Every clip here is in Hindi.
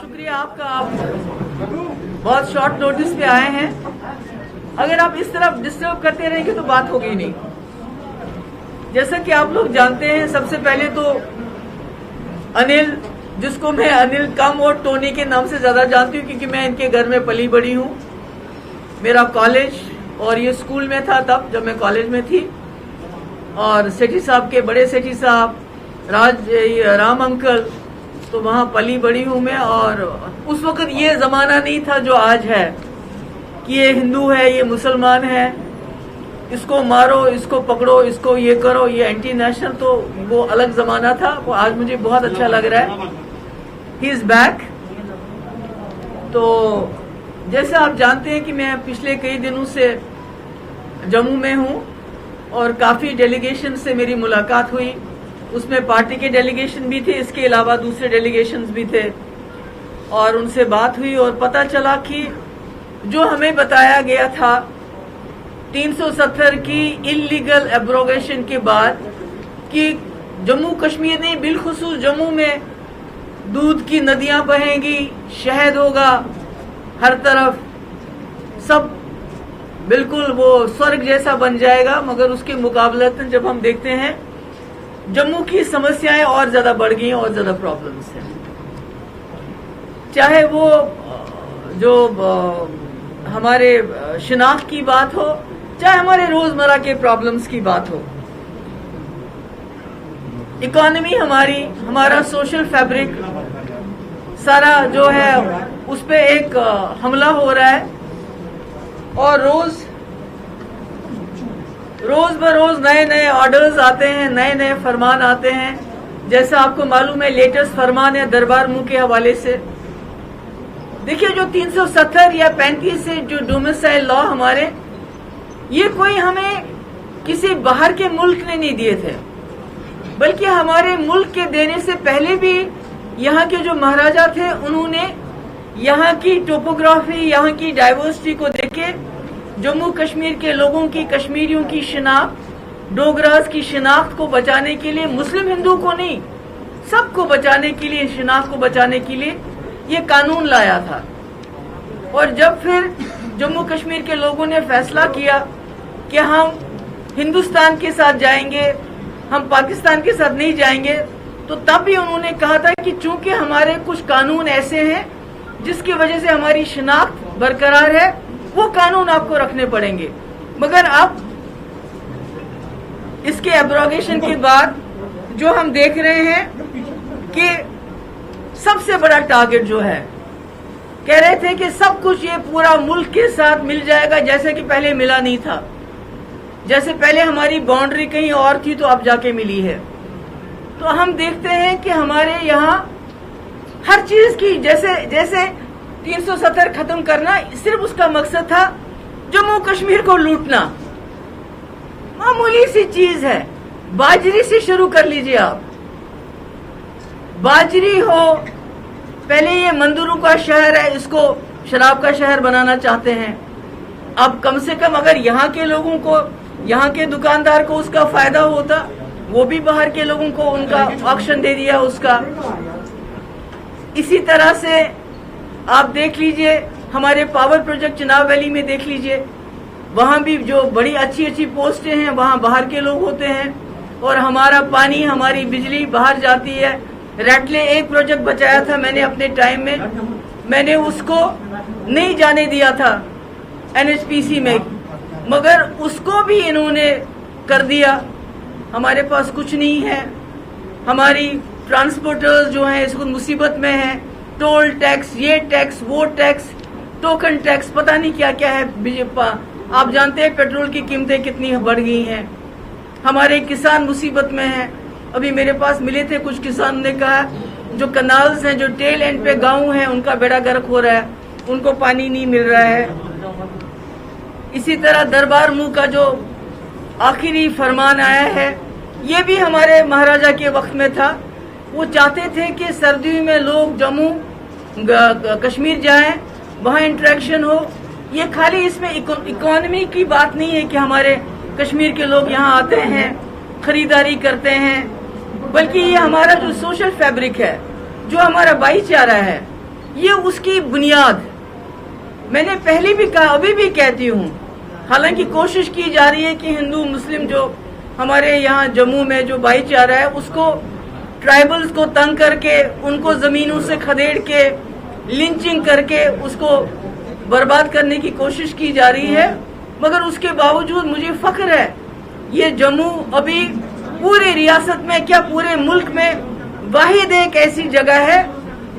शुक्रिया आपका, आप बहुत शॉर्ट नोटिस पे आए हैं। अगर आप इस तरफ डिस्टर्ब करते रहेंगे तो बात होगी नहीं। जैसा कि आप लोग जानते हैं, सबसे पहले तो अनिल, जिसको मैं अनिल कम और टोनी के नाम से ज्यादा जानती हूँ क्योंकि मैं इनके घर में पली बड़ी हूँ। मेरा कॉलेज और ये स्कूल में था तब जब मैं कॉलेज में थी, और सेठी साहब के बड़े सेठी साहब राम अंकल, तो वहाँ पली बड़ी हूँ मैं। और उस वक्त ये जमाना नहीं था जो आज है कि ये हिंदू है, ये मुसलमान है, इसको मारो, इसको पकड़ो, इसको ये करो, ये एंटी नेशनल, तो वो अलग जमाना था। वो आज मुझे बहुत अच्छा लग रहा है, ही इज बैक। तो जैसे आप जानते हैं कि मैं पिछले कई दिनों से जम्मू में हूँ और काफी डेलीगेशन से मेरी मुलाकात हुई। उसमें पार्टी के डेलीगेशन भी थे, इसके अलावा दूसरे डेलीगेशंस भी थे, और उनसे बात हुई और पता चला कि जो हमें बताया गया था 370 की इलीगल एब्रोगेशन के बाद कि जम्मू कश्मीर नहीं, बिलखुसूस जम्मू में दूध की नदियां बहेंगी, शहद होगा हर तरफ, सब बिल्कुल वो स्वर्ग जैसा बन जाएगा। मगर उसके मुकाबलतन जब हम देखते हैं जम्मू की समस्याएं और ज्यादा बढ़ गई हैं और ज्यादा प्रॉब्लम्स हैं। चाहे वो जो हमारे शिनाख्त की बात हो, चाहे हमारे रोजमर्रा के प्रॉब्लम्स की बात हो, इकोनॉमी हमारी, हमारा सोशल फैब्रिक सारा जो है उस पे एक हमला हो रहा है। और रोज बरोज नए नए ऑर्डर्स आते हैं, नए नए फरमान आते हैं। जैसा आपको मालूम है, लेटेस्ट फरमान है दरबार मुंह के हवाले से। देखिए, जो 370 या 35 से जो डोमिसाइल लॉ हमारे, ये कोई हमें किसी बाहर के मुल्क ने नहीं दिए थे, बल्कि हमारे मुल्क के देने से पहले भी यहाँ के जो महाराजा थे उन्होंने यहाँ की टोपोग्राफी, यहाँ की डाइवर्सिटी को देखे जम्मू कश्मीर के लोगों की, कश्मीरियों की शिनाख्त, डोगरास की शिनाख्त को बचाने के लिए, मुस्लिम हिंदू को नहीं, सबको बचाने के लिए, शिनाख्त को बचाने के लिए ये कानून लाया था। और जब फिर जम्मू कश्मीर के लोगों ने फैसला किया कि हम हिंदुस्तान के साथ जाएंगे, हम पाकिस्तान के साथ नहीं जाएंगे, तो तब भी उन्होंने कहा था कि चूंकि हमारे कुछ कानून ऐसे हैं जिसकी वजह से हमारी शिनाख्त बरकरार है, वो कानून आपको रखने पड़ेंगे। मगर अब इसके एब्रोगेशन के बाद जो हम देख रहे हैं कि सबसे बड़ा टारगेट जो है, कह रहे थे कि सब कुछ ये पूरा मुल्क के साथ मिल जाएगा, जैसे कि पहले मिला नहीं था। जैसे पहले हमारी बाउंड्री कहीं और थी तो अब जाके मिली है। तो हम देखते हैं कि हमारे यहाँ हर चीज की, जैसे 370 खत्म करना सिर्फ उसका मकसद था जम्मू कश्मीर को लूटना। मामूली सी चीज है, बाजरी से शुरू कर लीजिए आप। बाजरी हो, पहले ये मंदिरों का शहर है, इसको शराब का शहर बनाना चाहते हैं। अब कम से कम अगर यहाँ के लोगों को, यहाँ के दुकानदार को उसका फायदा होता, वो भी बाहर के लोगों को उनका ऑक्शन दे दिया उसका। इसी तरह से आप देख लीजिए हमारे पावर प्रोजेक्ट चिनाब वैली में देख लीजिए, वहां भी जो बड़ी अच्छी अच्छी पोस्टें हैं वहां बाहर के लोग होते हैं, और हमारा पानी, हमारी बिजली बाहर जाती है। रैटले एक प्रोजेक्ट बचाया था मैंने अपने टाइम में, मैंने उसको नहीं जाने दिया था NHPC में, मगर उसको भी इन्होंने कर दिया। हमारे पास कुछ नहीं है, हमारी ट्रांसपोर्टर्स जो हैं इसको मुसीबत में हैं। टोल टैक्स, ये टैक्स, वो टैक्स, टोकन टैक्स, पता नहीं क्या क्या है। आप जानते हैं पेट्रोल की कीमतें कितनी बढ़ गई हैं। हमारे किसान मुसीबत में हैं। अभी मेरे पास मिले थे कुछ किसान ने कहा जो कनाल्स हैं, जो टेल एंड पे गांव हैं, उनका बेड़ा गर्क हो रहा है, उनको पानी नहीं मिल रहा है। इसी तरह दरबार मुंह का जो आखिरी फरमान आया है, ये भी हमारे महाराजा के वक्त में था। वो चाहते थे कि सर्दियों में लोग जम्मू कश्मीर जाएं, वहां इंटरेक्शन हो। ये खाली इसमें इकोनॉमी की बात नहीं है कि हमारे कश्मीर के लोग यहाँ आते हैं, खरीदारी करते हैं, बल्कि ये हमारा जो सोशल फैब्रिक है, जो हमारा भाईचारा है, ये उसकी बुनियाद, मैंने पहले भी कहा, अभी भी कहती हूँ, हालांकि कोशिश की जा रही है कि हिंदू मुस्लिम जो हमारे यहाँ जम्मू में जो भाईचारा है उसको ट्राइबल्स को तंग करके उनको जमीनों से खदेड़ के लिंचिंग करके उसको बर्बाद करने की कोशिश की जा रही है। मगर उसके बावजूद मुझे फख्र है, ये जम्मू अभी पूरे रियासत में क्या पूरे मुल्क में वाहिद एक ऐसी जगह है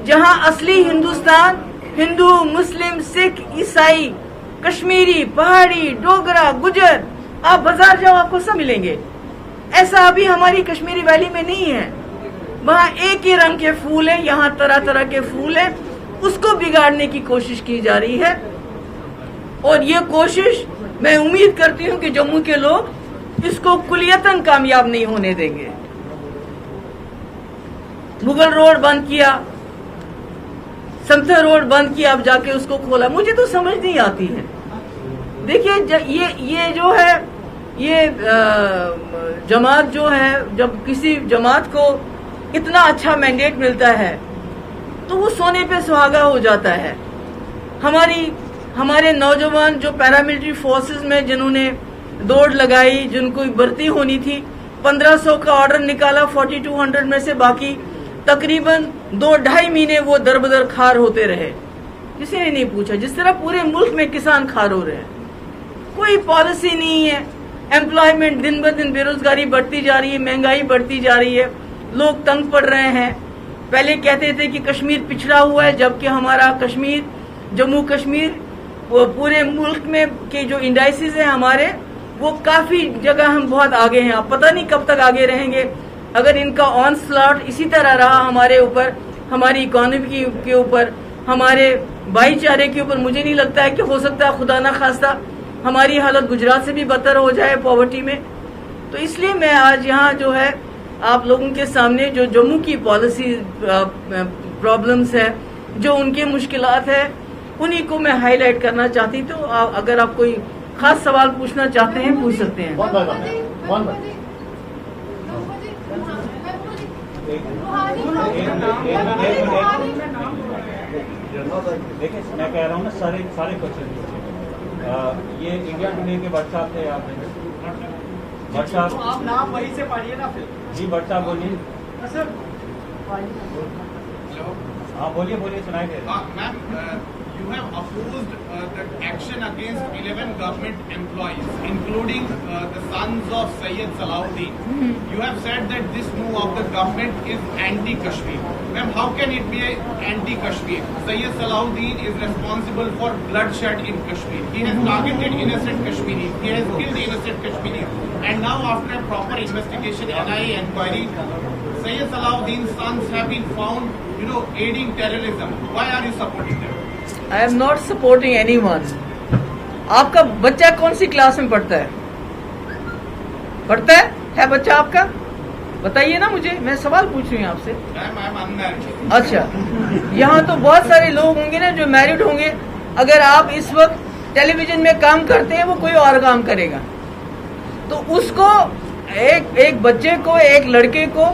जहां असली हिंदुस्तान, हिंदू मुस्लिम सिख ईसाई कश्मीरी पहाड़ी डोगरा गुजर, आप बाजार जाओ आपको सब मिलेंगे। ऐसा अभी हमारी कश्मीरी वैली में नहीं है। वहाँ एक ही रंग के फूल हैं, यहाँ तरह तरह के फूल हैं, उसको बिगाड़ने की कोशिश की जा रही है। और ये कोशिश मैं उम्मीद करती हूँ कि जम्मू के लोग इसको कुलियतन कामयाब नहीं होने देंगे। मुगल रोड बंद किया, समथर रोड बंद किया, अब जाके उसको खोला, मुझे तो समझ नहीं आती है। देखिए ये जो है ये जमात जो है, जब किसी जमात को इतना अच्छा मैंडेट मिलता है तो वो सोने पे सुहागा हो जाता है। हमारे नौजवान जो पैरामिलिट्री फोर्सेस में जिन्होंने दौड़ लगाई, जिनको भर्ती होनी थी, 1500 का ऑर्डर निकाला, 4200 में से बाकी तकरीबन 2-2.5 महीने वो दरबदर खार होते रहे। किसी ने नहीं पूछा, जिस तरह पूरे मुल्क में किसान खार हो रहे हैं। कोई पॉलिसी नहीं है, एम्प्लॉयमेंट दिन ब दिन बेरोजगारी बढ़ती जा रही है, महंगाई बढ़ती जा रही है, लोग तंग पड़ रहे हैं। पहले कहते थे कि कश्मीर पिछड़ा हुआ है, जबकि हमारा कश्मीर, जम्मू कश्मीर, वो पूरे मुल्क में के जो इंडाइसिस हैं हमारे, वो काफी जगह हम बहुत आगे हैं। आप पता नहीं कब तक आगे रहेंगे। अगर इनका ऑन स्लॉट इसी तरह रहा हमारे ऊपर, हमारी इकोनॉमी के ऊपर, हमारे भाईचारे के ऊपर, मुझे नहीं लगता है कि हो सकता है खुदा ना खास्ता हमारी हालत गुजरात से भी बदतर हो जाए पॉवर्टी में। तो इसलिए मैं आज यहाँ जो है आप लोगों के सामने जो जम्मू की पॉलिसी प्रॉब्लम्स है, जो उनके मुश्किलात है, उन्हीं को मैं हाईलाइट करना चाहती। तो अगर आप कोई खास सवाल पूछना चाहते हैं पूछ सकते हैं। देखिए मैं कह रहा हूँ ना, सारे क्वेश्चन ये इंडिया टुडे के भट्ट साहब थे। आप भट्ट साहब, आप नाम वहीं से पढ़िए ना फिर। जी भट्ट साहब बोलिए। हाँ बोलिए सुनाई दे रहा है। Ma'am, you have opposed the action against 11 government employees, including the sons of Sayyid Salahuddin. You have said that this move of the government is anti-Kashmir. Ma'am, how can it be anti-Kashmir? Sayyid Salahuddin is responsible for bloodshed in Kashmir. He has targeted innocent Kashmiris. He has killed innocent Kashmiris. And now, after a proper investigation, NIA inquiry, Sayyid Salahuddin's sons have been found, aiding terrorism. Why are you supporting them? I am not supporting anyone. आपका बच्चा कौन सी क्लास में पढ़ता है? बच्चा आपका? बताइए ना मुझे, मैं सवाल पूछ रही हूँ आपसे। अच्छा, यहाँ तो बहुत सारे लोग होंगे ना जो मैरिड होंगे। अगर आप इस वक्त टेलीविजन में काम करते हैं, वो कोई और काम करेगा, तो उसको एक बच्चे को, एक लड़के को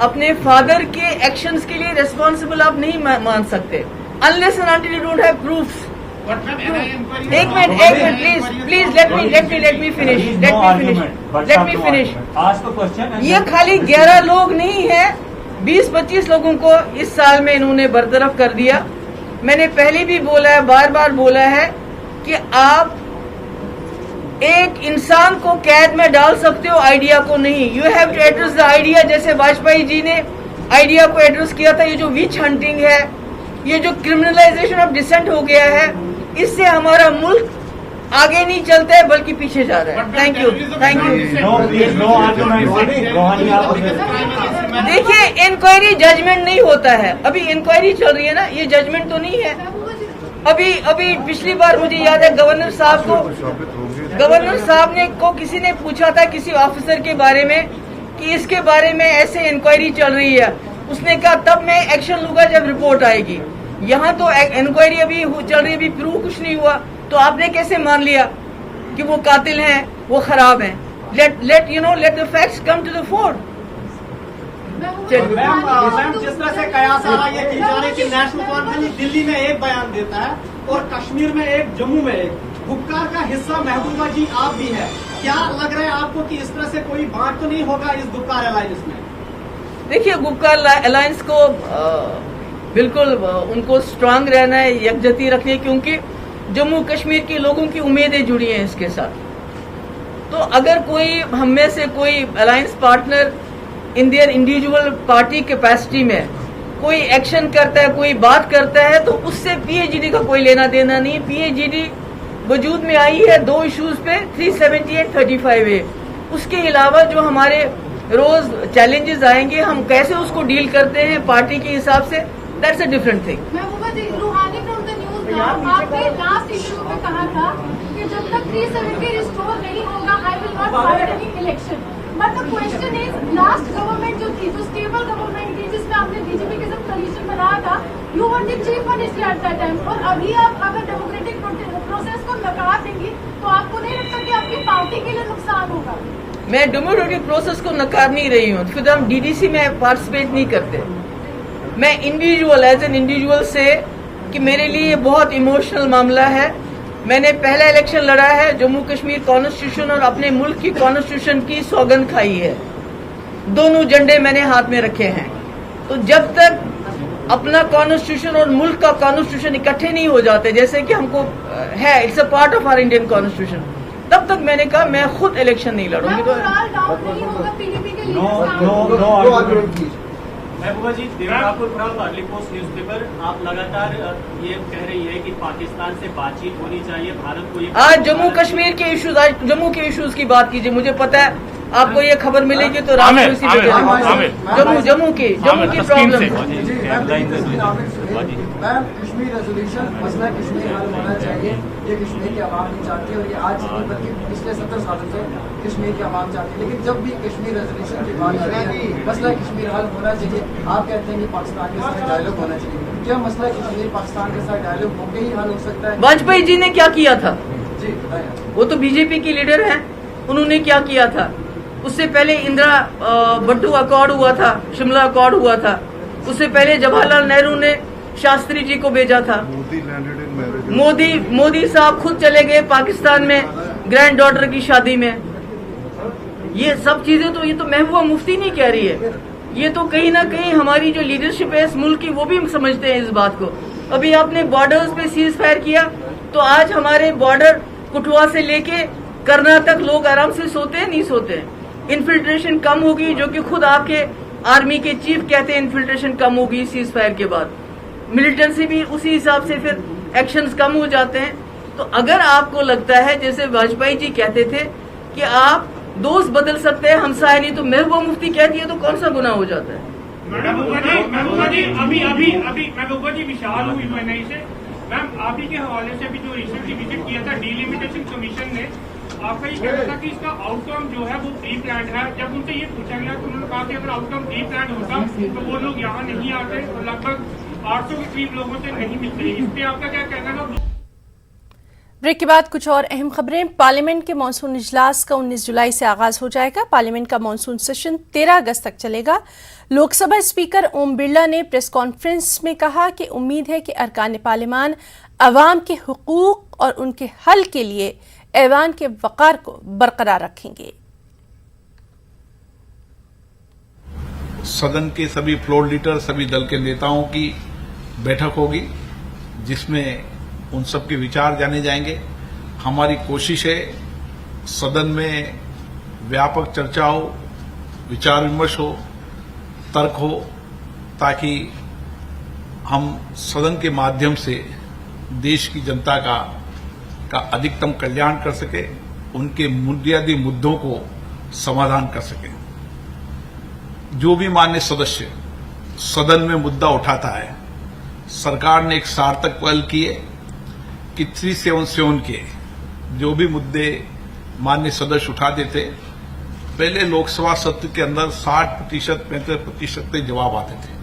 अपने फादर के एक्शंस के लिए रिस्पॉन्सिबल आप नहीं मान सकते unless and until you don't have proofs. एक minute please let me finish. आज तो क्वेश्चन ये खाली 11 लोग नहीं है, 20-25 लोगों को इस साल में इन्होंने बरतरफ कर दिया। मैंने पहले भी बोला है, बार बोला है कि आप एक इंसान को कैद में डाल सकते हो, आइडिया को नहीं। You have to address the idea, जैसे वाजपेयी जी ने आइडिया को एड्रेस किया था। ये जो विच हंटिंग है, ये जो क्रिमिनलाइजेशन ऑफ डिसेंट हो गया है, इससे हमारा मुल्क आगे नहीं चलता है बल्कि पीछे जा रहा है। Thank you. देखिए, इंक्वायरी जजमेंट नहीं होता है। अभी इंक्वायरी चल रही है ना, ये जजमेंट तो नहीं है। अभी पिछली बार मुझे याद है गवर्नर साहब को किसी ने पूछा था किसी ऑफिसर के बारे में कि इसके बारे में ऐसे इंक्वायरी चल रही है। उसने कहा तब मैं एक्शन लूंगा जब रिपोर्ट आएगी। यहाँ तो इंक्वायरी अभी चल रही है, अभी प्रूव कुछ नहीं हुआ, तो आपने कैसे मान लिया कि वो कातिल हैं, वो खराब हैं? Let the facts come to the fore. Ma'am जिस तरह से कयास आ रहा है ये की जा रही है कि नेशनल कॉन्फ्रेंस दिल्ली में एक बयान देता है और कश्मीर में एक, जम्मू में एक। गुपकार का हिस्सा महबूबा जी आप भी है, क्या लग रहा है आपको कि इस तरह से कोई बांट तो नहीं होगा इस गुपकार अलायंस में? देखिए, गुपकार अलायंस को बिल्कुल उनको स्ट्रांग रहना है, यकजहती रखनी है, क्योंकि जम्मू कश्मीर के लोगों की उम्मीदें जुड़ी हैं इसके साथ। तो अगर कोई हम में से कोई alliance partner Indian individual party capacity में कोई एक्शन करता है, कोई बात करता है, तो उससे पीएचईडी का कोई लेना देना नहीं। पीएचईडी वजूद में आई है दो इश्यूज पे, 370 और 35A। उसके अलावा जो हमारे रोज चैलेंजेस आएंगे, हम कैसे उसको डील करते हैं पार्टी के हिसाब से, दैट्स अ डिफरेंट थिंग। महबूबा जी, रूहानी फ्रॉम द न्यूज नाउ, आपने लास्ट इशू पे कहा था कि जब तक 370 रिस्टोर नहीं होगा I will not fight any election. But the question is, last government जो थी, जो स्टेबल गवर्नमेंट थी, जिसमें आपने बीजेपी के साथ कोalition बनाया था, you were the chief minister at that time, और अभी आप अगर डेमोक्रेटिक प्रोसेस को नकार देंगी तो आपको नहीं लगता कि आपकी पार्टी के लिए नुकसान होगा? मैं डेमोक्रेटिक प्रोसेस को नकार नहीं रही हूँ, फिर हम डीडीसी में पार्टिसिपेट नहीं करते। मैं इंडिविजुअल एज एन इंडिविजुअल से कि मेरे लिए ये बहुत इमोशनल मामला है। मैंने पहला इलेक्शन लड़ा है, जम्मू कश्मीर कॉन्स्टिट्यूशन और अपने मुल्क की कॉन्स्टिट्यूशन की सौगंध खाई है, दोनों झंडे मैंने हाथ में रखे हैं। तो जब तक अपना कॉन्स्टिट्यूशन और मुल्क का कॉन्स्टिट्यूशन इकट्ठे नहीं हो जाते, जैसे कि हमको है, it's a part of our Indian constitution, तब तक मैंने कहा मैं खुद इलेक्शन नहीं लड़ूंगी। महबूबा जी, देवरापुर प्रांत अर्ली पोस्ट न्यूज़पेपर, आप लगातार ये कह रही है कि पाकिस्तान से बातचीत होनी चाहिए, भारत को ये आज जम्मू कश्मीर के इश्यूज, आज जम्मू के इश्यूज की बात कीजिए। मुझे पता है आपको ये खबर मिलेगी तो जम्मू की प्रॉब्लम। मैम, कश्मीर रेजोल्यूशन, मसला कश्मीर हल होना चाहिए, ये कश्मीर की आवाम नहीं चाहती, और ये आज नहीं बल्कि पिछले 70 सालों से कश्मीर की आवाम चाहती है। लेकिन जब भी कश्मीर रेजोल्यूशन की बात आती है, मसला कश्मीर हल होना चाहिए, आप कहते हैं कि पाकिस्तान के साथ डायलॉग होना चाहिए। क्या मसला कश्मीर पाकिस्तान के साथ डायलॉग होकर ही हल हो सकता है? वाजपेयी जी ने क्या किया था? जी बताएं। वो तो बीजेपी की लीडर हैं, उन्होंने क्या किया था? उससे पहले इंदिरा बट्टू अकॉर्ड हुआ था, शिमला अकॉर्ड हुआ था। उससे पहले जवाहरलाल नेहरू ने शास्त्री जी को भेजा था। मोदी साहब खुद चले गए पाकिस्तान में ग्रैंड डॉटर की शादी में। ये सब चीजें तो, ये तो महबूबा मुफ्ती नहीं कह रही है, ये तो कहीं ना कहीं हमारी जो लीडरशिप है इस मुल्क की, वो भी समझते हैं इस बात को। अभी आपने बॉर्डर्स पे सीज फायर किया, तो आज हमारे बॉर्डर कुटवा से लेके करना तक लोग आराम से सोते हैं, नहीं सोते हैं। इन्फिल्ट्रेशन कम होगी, जो कि खुद आपके आर्मी के चीफ कहते हैं इन्फिल्ट्रेशन कम होगी सीज फायर के बाद। मिलिटेंसी भी उसी हिसाब से फिर एक्शंस कम हो जाते हैं। तो अगर आपको लगता है, जैसे वाजपेयी जी कहते थे कि आप दोस्त बदल सकते हैं, हमसाये नहीं, तो महबूबा मुफ्ती कहती है तो कौन सा गुनाह हो जाता है? महबूबा जी, अभी महबूबा जी विशाल हुई यूएनआई से, मैम आप ही के हवाले से अभी जो रिसेंटली विजिट किया था डिलिमिटेशन कमीशन ने, आपका ये कहना था कि इसका आउटकम जो है वो प्री प्लान है। जब उनसे ये पूछा गया तो उन्होंने कहा कि अगर आउटकम प्री प्लान होता तो वो लोग यहाँ नहीं आते, और लगभग 800 के करीब लोगों से नहीं मिलते। इस पे आपका क्या कहना है? ब्रेक के बाद कुछ और अहम खबरें। पार्लियामेंट के मॉनसून इजलास का 19 जुलाई से आगाज हो जाएगा। पार्लियामेंट का मॉनसून सेशन 13 अगस्त तक चलेगा। लोकसभा स्पीकर ओम बिरला ने प्रेस कॉन्फ्रेंस में कहा कि उम्मीद है कि अरकान पार्लियामान अवाम के हुकूक और उनके हल के लिए ऐवान के वक़ार को बरकरार रखेंगे। सदन के सभी फ्लोर लीडर, सभी दल के नेताओं की बैठक होगी, जिसमें उन सब के विचार जाने जाएंगे। हमारी कोशिश है सदन में व्यापक चर्चा हो, विचार विमर्श हो, तर्क हो, ताकि हम सदन के माध्यम से देश की जनता का अधिकतम कल्याण कर सके, उनके बुनियादी मुद्दों को समाधान कर सके। जो भी माननीय सदस्य सदन में मुद्दा उठाता है, सरकार ने एक सार्थक पहल की है कि 377 के जो भी मुद्दे माननीय सदस्य उठा देते, पहले लोकसभा सत्र के अंदर 60%, 65% तक जवाब आते थे।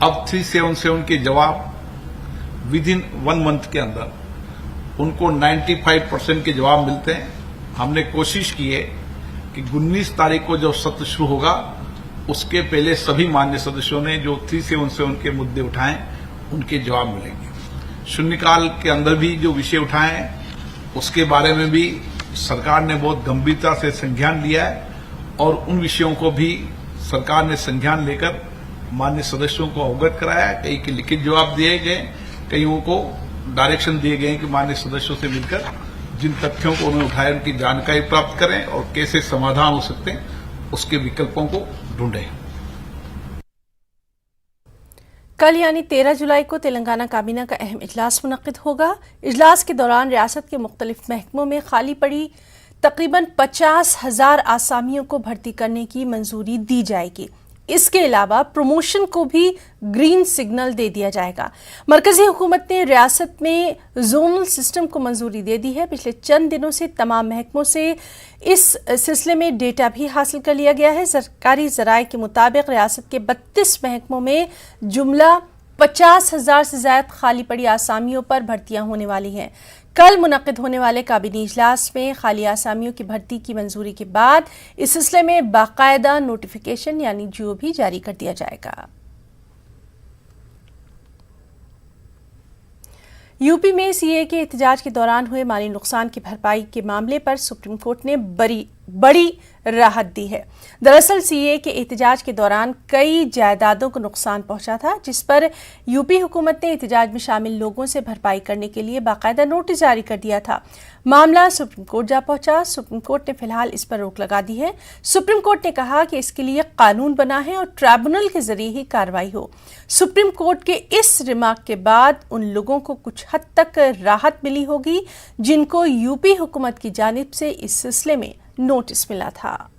अब 377 के जवाब विद इन 1 मंथ के अंदर उनको 95% के जवाब मिलते हैं। हमने कोशिश की है कि 19 तारीख को जब सत्र शुरू होगा उसके पहले सभी मान्य सदस्यों ने जो 377 के मुद्दे उठाए उनके जवाब मिलेंगे। शून्यकाल के अंदर भी जो विषय उठाए उसके बारे में भी सरकार ने बहुत गंभीरता से संज्ञान लिया है और उन विषयों को भी सरकार ने संज्ञान लेकर मान्य सदस्यों को अवगत कराया। कई के लिखित जवाब दिए गए, कईयों को डायरेक्शन दिए गए कि मान्य सदस्यों से मिलकर जिन तथ्यों को उन्होंने उठाया उनकी जानकारी प्राप्त करें और कैसे समाधान हो सकते हैं उसके विकल्पों को ढूंढें। कल यानी 13 जुलाई को तेलंगाना काबीना का अहम इजलास मुनक्किद होगा। इजलास के दौरान रियासत के मुख्तलिफ महकमों में खाली पड़ी तकरीबन 50,000 आसामियों को भर्ती करने की मंजूरी दी जाएगी। इसके अलावा प्रमोशन को भी ग्रीन सिग्नल दे दिया जाएगा। मरकजी हुकूमत ने रियासत में जोनल सिस्टम को मंजूरी दे दी है। पिछले चंद दिनों से तमाम महकमों से इस सिलसिले में डेटा भी हासिल कर लिया गया है। सरकारी जराये के मुताबिक रियासत के 32 महकमों में जुमला 50,000 से ज्यादा खाली पड़ी आसामियों पर भर्तियां होने वाली हैं। कल मुनक्किद होने वाले काबीनी इजलास में खाली आसामियों की भर्ती की मंजूरी के बाद इस सिलसिले में बाकायदा नोटिफिकेशन यानी जीओ भी जारी कर दिया जाएगा। यूपी में सीए के एहतजाज के दौरान हुए माली नुकसान की भरपाई के मामले पर सुप्रीम कोर्ट ने बड़ी राहत दी है। दरअसल सीए के एहतजाज के दौरान कई जायदादों को नुकसान पहुंचा था, जिस पर यूपी हुकूमत ने एहतजाज में शामिल लोगों से भरपाई करने के लिए बाकायदा नोटिस जारी कर दिया था। मामला सुप्रीम कोर्ट जा पहुंचा। सुप्रीम कोर्ट ने फिलहाल इस पर रोक लगा दी है। सुप्रीम कोर्ट ने कहा कि इसके लिए कानून बना है और ट्राइब्यूनल के जरिए ही कार्रवाई हो। सुप्रीम कोर्ट के इस रिमार्क के बाद उन लोगों को कुछ हद तक राहत मिली होगी जिनको यूपी हुकूमत की जानिब से इस सिलसिले में नोटिस मिला था।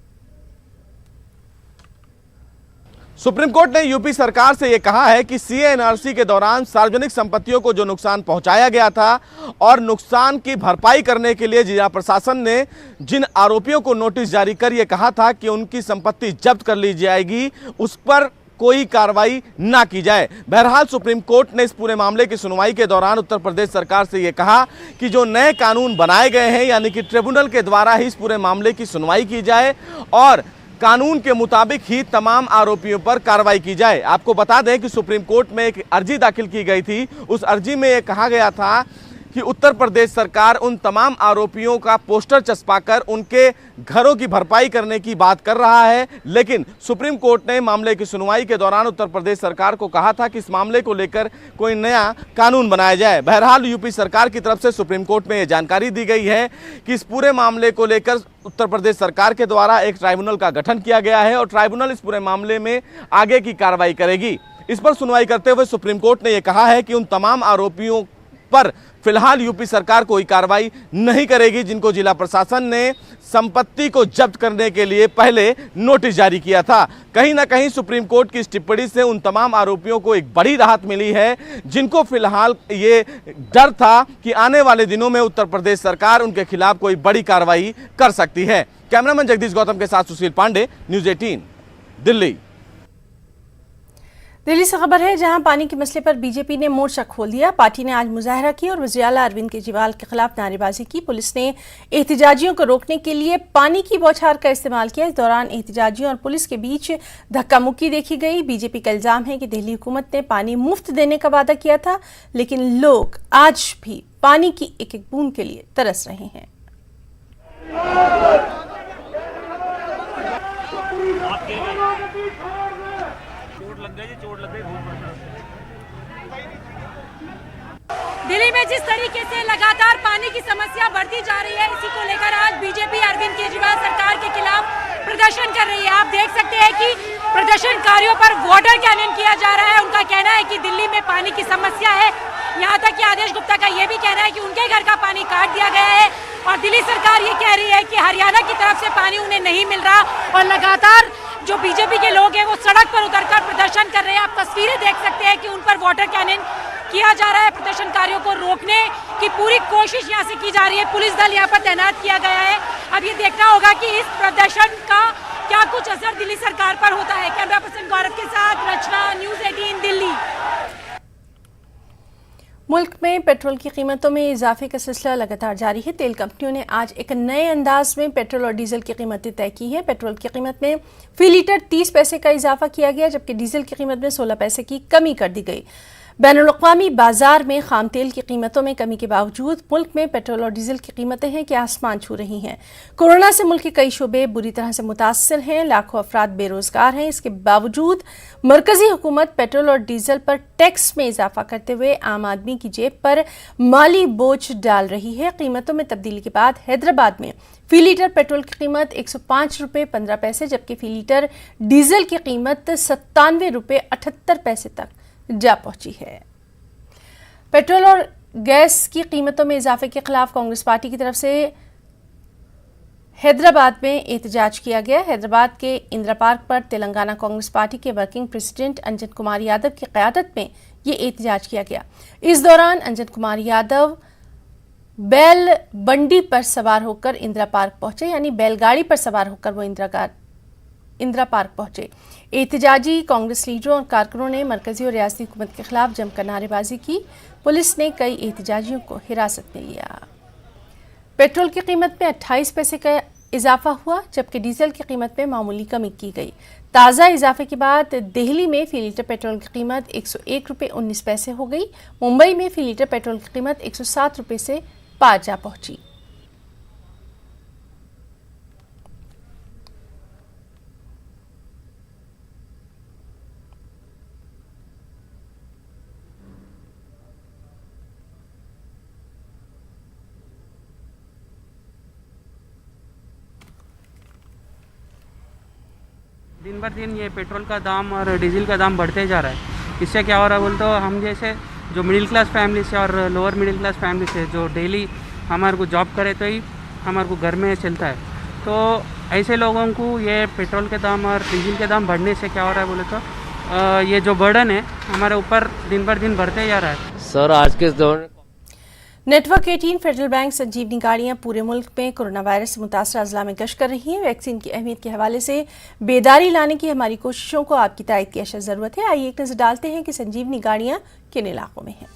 सुप्रीम कोर्ट ने यूपी सरकार से यह कहा है कि सीएनआरसी के दौरान सार्वजनिक संपत्तियों को जो नुकसान पहुंचाया गया था और नुकसान की भरपाई करने के लिए जिला प्रशासन ने जिन आरोपियों को नोटिस जारी कर यह कहा था कि उनकी संपत्ति जब्त कर ली जाएगी, उस पर कोई कार्रवाई ना की जाए। बहरहाल सुप्रीम कोर्ट ने इस पूरे मामले की सुनवाई के दौरान उत्तर प्रदेश सरकार से यह कहा कि जो नए कानून बनाए गए हैं यानी कि ट्रिब्यूनल के द्वारा ही इस पूरे मामले की सुनवाई की जाए और कानून के मुताबिक ही तमाम आरोपियों पर कार्रवाई की जाए। आपको बता दें कि सुप्रीम कोर्ट में एक अर्जी दाखिल की गई थी। उस अर्जी में यह कहा गया था कि उत्तर प्रदेश सरकार उन तमाम आरोपियों का पोस्टर चस्पाकर उनके घरों की भरपाई करने की बात कर रहा है, लेकिन सुप्रीम कोर्ट ने मामले की सुनवाई के दौरान उत्तर प्रदेश सरकार को कहा था कि इस मामले को लेकर कोई नया कानून बनाया जाए। बहरहाल यूपी सरकार की तरफ से सुप्रीम कोर्ट में यह जानकारी दी गई है कि इस पूरे मामले को लेकर उत्तर प्रदेश सरकार के द्वारा एक ट्राइब्यूनल का गठन किया गया है और ट्राइब्यूनल इस पूरे मामले में आगे की कार्रवाई करेगी। इस पर सुनवाई करते हुए सुप्रीम कोर्ट ने यह कहा है कि उन तमाम आरोपियों पर फिलहाल यूपी सरकार कोई कार्रवाई नहीं करेगी जिनको जिला प्रशासन ने संपत्ति को जब्त करने के लिए पहले नोटिस जारी किया था। कहीं ना कहीं सुप्रीम कोर्ट की इस टिप्पणी से उन तमाम आरोपियों को एक बड़ी राहत मिली है जिनको फिलहाल ये डर था कि आने वाले दिनों में उत्तर प्रदेश सरकार उनके खिलाफ कोई बड़ी कार्रवाई कर सकती है। कैमरामैन जगदीश गौतम के साथ सुशील पांडे, न्यूज़ 18, दिल्ली। दिल्ली से खबर है, जहां पानी के मसले पर बीजेपी ने मोर्चा खोल दिया। पार्टी ने आज मुजाहरा किया और वज़ीर आला अरविंद केजरीवाल के खिलाफ नारेबाजी की। पुलिस ने एहतजाजियों को रोकने के लिए पानी की बौछार का इस्तेमाल किया। इस दौरान एहतजाजियों और पुलिस के बीच धक्का मुक्की देखी गई। बीजेपी का इल्जाम है कि दिल्ली हुकूमत ने पानी मुफ्त देने का वादा किया था, लेकिन लोग आज भी पानी की एक एक बूंद के लिए तरस रहे हैं। दिल्ली में जिस तरीके से लगातार पानी की समस्या बढ़ती जा रही है, इसी को लेकर आज बीजेपी अरविंद केजरीवाल सरकार के खिलाफ प्रदर्शन कर रही है। आप देख सकते हैं कि प्रदर्शनकारियों पर वाटर कैनन किया जा रहा है। उनका कहना है कि दिल्ली में पानी की समस्या है। यहाँ तक कि आदेश गुप्ता का यह भी कहना है कि उनके घर का पानी काट दिया गया है और दिल्ली सरकार ये कह रही है कि हरियाणा की तरफ से पानी उन्हें नहीं मिल रहा और लगातार जो बीजेपी के लोग हैं वो सड़क पर उतरकर प्रदर्शन कर रहे हैं। आप तस्वीरें देख सकते हैं कि उन पर वाटर कैनन किया जा रहा है। प्रदर्शनकारियों को रोकने की पूरी कोशिश यहाँ से की जा रही है। पुलिस दल यहाँ पर तैनात किया गया है। अब ये देखना होगा कि इस प्रदर्शन का क्या कुछ असर दिल्ली सरकार पर होता है। कैमरा पर्सन गौरव के साथ रचना, न्यूज़ 18, दिल्ली। मुल्क में पेट्रोल की कीमतों में इजाफे का सिलसिला लगातार जारी है। तेल कंपनियों ने आज एक नए अंदाज में पेट्रोल और डीजल की कीमतें तय की हैं। पेट्रोल की कीमत में फी लीटर 30 पैसे का इजाफा किया गया, जबकि डीजल की कीमत में 16 पैसे की कमी कर दी गई। बैनुल-अक़वामी बाजार में खाम तेल की कीमतों में कमी के बावजूद मुल्क में पेट्रोल और डीजल की कीमतें हैं कि आसमान छू रही हैं। कोरोना से मुल्क के कई शोबे बुरी तरह से मुतासर हैं, लाखों अफराद बेरोजगार हैं। इसके बावजूद मरकजी हुकूमत पेट्रोल और डीजल पर टैक्स में इजाफा करते हुए आम आदमी की जेब पर माली बोझ डाल रही है। कीमतों में तब्दीली के बाद हैदराबाद में फी लीटर पेट्रोल की कीमत 105 रुपये 15 पैसे, जबकि फी लीटर डीजल की कीमत 97 रुपये 78 पैसे तक जा पहुंची है। पेट्रोल और गैस की कीमतों में इजाफे के खिलाफ कांग्रेस पार्टी की तरफ से हैदराबाद में एहतजाज किया गया। हैदराबाद के इंदिरा पार्क पर तेलंगाना कांग्रेस पार्टी के वर्किंग प्रेसिडेंट अंजन कुमार यादव की क़यादत में ये एहतजाज किया गया। इस दौरान अंजन कुमार यादव बैल बंडी पर सवार होकर इंदिरा पार्क पहुंचे, यानी बैलगाड़ी पर सवार होकर वो इंदिरा पार्क पहुंचे। एहतजाजी कांग्रेस लीडरों और कारकुनों ने मरकजी और रियासती हुकूमत के खिलाफ जमकर नारेबाजी की। पुलिस ने कई एहतजाजियों को हिरासत में लिया। पेट्रोल की कीमत में 28 पैसे का इजाफा हुआ, जबकि डीजल की कीमत में मामूली कमी की गई। ताज़ा इजाफे के बाद दिल्ली में फी लीटर पेट्रोल की कीमत 101 रुपये 19 पैसे हो गई। मुंबई में फी लीटर पेट्रोल की कीमत 107 रुपये से पार जा पहुंची। दिन भर दिन ये पेट्रोल का दाम और डीजल का दाम बढ़ते जा रहा है। इससे क्या हो रहा है बोल तो हम जैसे जो मिडिल क्लास फैमिली से और लोअर मिडिल क्लास फैमिली से जो डेली हमारे को जॉब करे तो ही हमारे को घर में चलता है, तो ऐसे लोगों को ये पेट्रोल के दाम और डीजल के दाम बढ़ने से क्या हो रहा है बोले तो ये जो बर्डन है हमारे ऊपर दिन भर दिन बढ़ते जा रहा है। सर आज के दौर नेटवर्क 18 फेडरल बैंक संजीवनी गाड़ियां पूरे मुल्क में कोरोना वायरस से मुतासर अजला में गश्त कर रही हैं। वैक्सीन की अहमियत के हवाले से बेदारी लाने की हमारी कोशिशों को आपकी तायद की अशद ज़रूरत है। आइए एक नज़र डालते हैं कि संजीवनी गाड़ियां किन इलाकों में हैं।